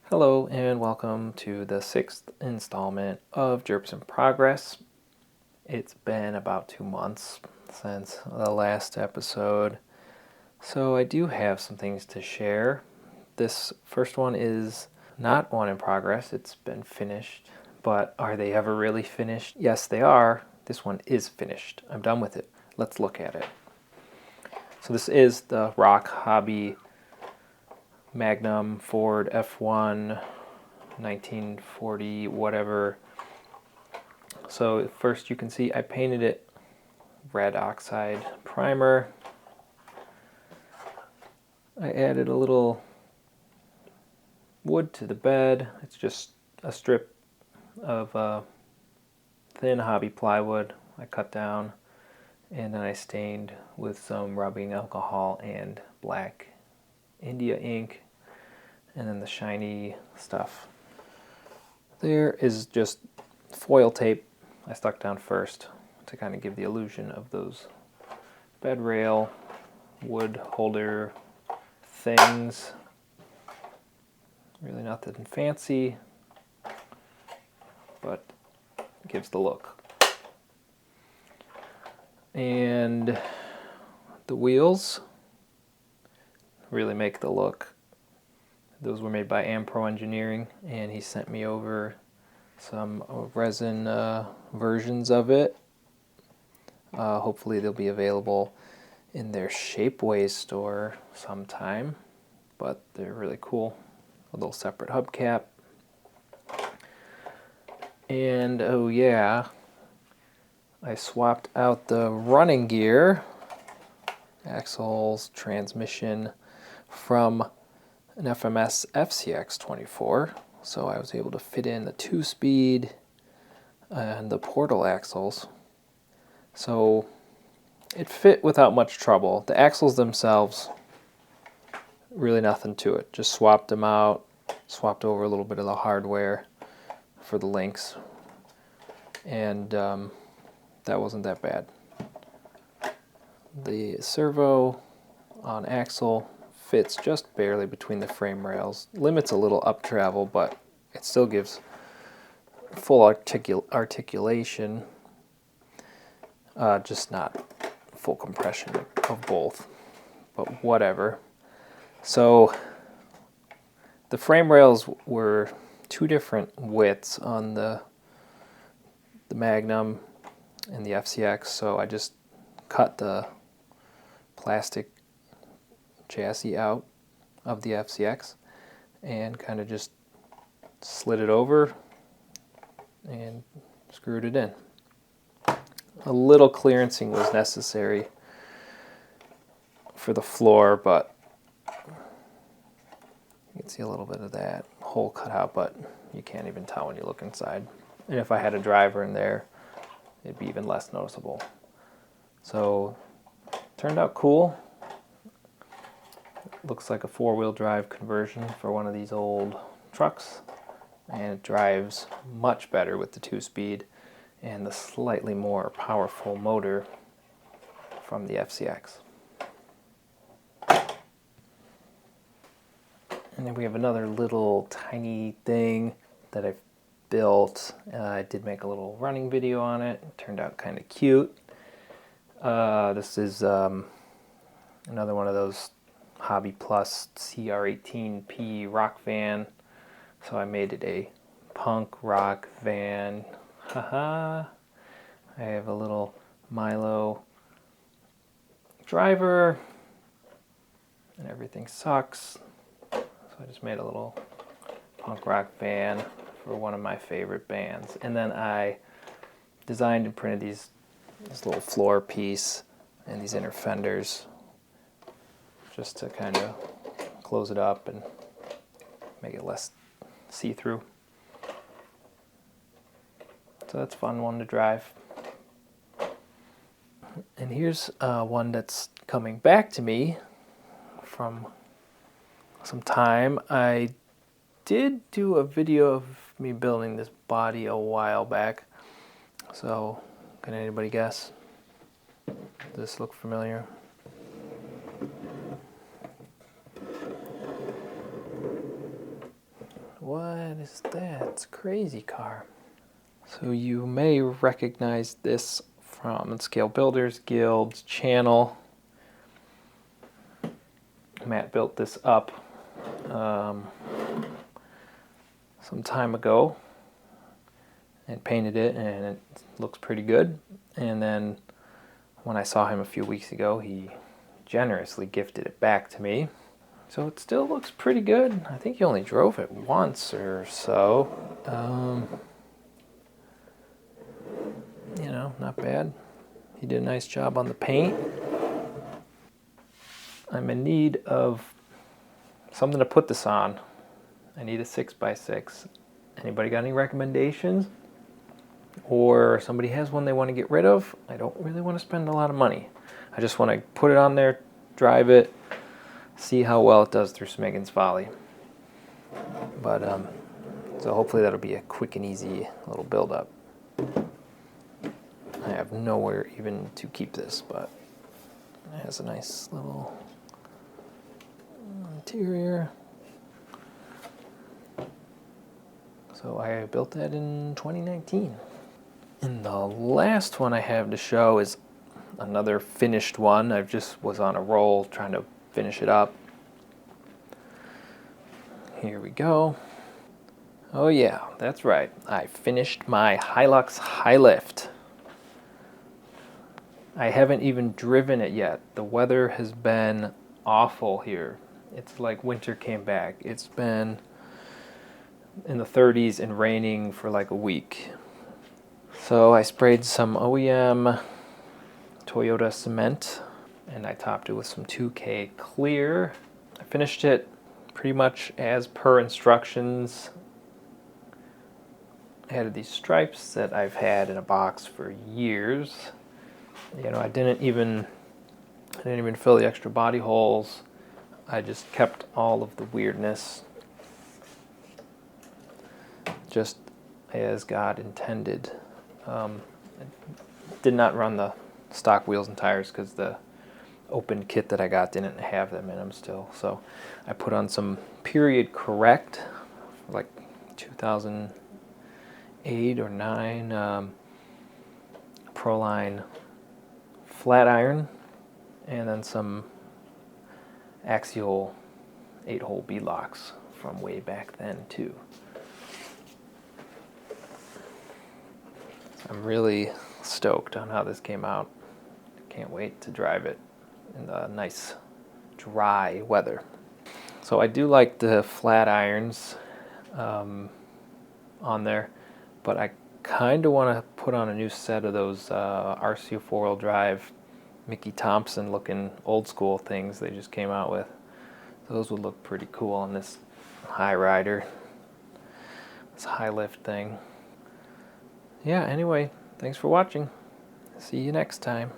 Hello and welcome to the 6th installment of Jerps in Progress. It's been about 2 months since the last episode, so I do have some things to share. This first one is not one in progress, it's been finished, but are they ever really finished? Yes, they are. This one is finished. I'm done with it. Let's look at it. So this is the Rock Hobby Magnum Ford F1 1940 whatever. So first you can see I painted it red oxide primer. I added a little wood to the bed. It's just a strip of thin hobby plywood I cut down, and then I stained with some rubbing alcohol and black India ink, and then the shiny stuff there is just foil tape I stuck down first to kind of give the illusion of those bed rail wood holder things. Really nothing fancy, but gives the look. And the wheels really make the look. Those were made by Ampro Engineering, and he sent me over some resin versions of it. Hopefully they'll be available in their Shapeways store sometime, but they're really cool. A little separate hubcap. And oh yeah, I swapped out the running gear, axles, transmission from an FMS FCX 24, so I was able to fit in the 2-speed and the portal axles. So it fit without much trouble. The axles themselves, really nothing to it. Just swapped them out, swapped over a little bit of the hardware for the links, and that wasn't that bad. The servo on axle fits just barely between the frame rails. Limits a little up travel, but it still gives full articulation, just not full compression of both, but whatever. So the frame rails were two different widths on the Magnum and the FCX, so I just cut the plastic chassis out of the FCX and kind of just slid it over and screwed it in. A little clearancing was necessary for the floor, but you can see a little bit of that hole cut out, but you can't even tell when you look inside. And if I had a driver in there, it'd be even less noticeable. So turned out cool. Looks like a 4-wheel drive conversion for one of these old trucks, and it drives much better with the 2-speed and the slightly more powerful motor from the FCX. And then we have another little tiny thing that I've built. I did make a little running video on it. It turned out kind of cute. This is another one of those Hobby Plus CR18P rock van. So I made it a punk rock van. Haha. I have a little Milo driver, and everything sucks. So I just made a little punk rock van for one of my favorite bands. And then I designed and printed this little floor piece and these inner fenders just to kind of close it up and make it less see-through. So that's a fun one to drive. And here's one that's coming back to me from some time. I did do a video of me building this body a while back. So can anybody guess? Does this look familiar? What is that? It's a crazy car. So you may recognize this from Scale Builders Guild's channel. Matt built this up some time ago and painted it, and it looks pretty good. And then when I saw him a few weeks ago, he generously gifted it back to me. So it still looks pretty good. I think he only drove it once or so. You know, not bad. He did a nice job on the paint. I'm in need of something to put this on. I need a 6x6. Anybody got any recommendations? Or somebody has one they want to get rid of? I don't really want to spend a lot of money. I just want to put it on there, drive it, see how well it does through Smeagol's Folly. But so hopefully that'll be a quick and easy little build up. I have nowhere even to keep this, but it has a nice little interior. So I built that in 2019. And the last one I have to show is another finished one. I just was on a roll trying to finish it up. Here we go. Oh yeah, that's right. I finished my Hilux High Lift. I haven't even driven it yet. The weather has been awful here. It's like winter came back. It's been in the 30s and raining for like a week. So I sprayed some OEM Toyota cement and I topped it with some 2K clear. I finished it pretty much as per instructions. I added these stripes that I've had in a box for years. You know, I didn't even fill the extra body holes. I just kept all of the weirdness just as God intended. I did not run the stock wheels and tires because the open kit that I got didn't have them in them still. So I put on some period correct, like 2008 or 9 Proline flat iron, and then some axial 8-hole beadlocks from way back then too. I'm really stoked on how this came out. Can't wait to drive it in the nice dry weather. So I do like the flat irons on there, but I kind of want to put on a new set of those RCU 4-wheel drive Mickey Thompson looking old school things they just came out with. Those would look pretty cool on this high rider, this high lift thing. Yeah, anyway, thanks for watching. See you next time.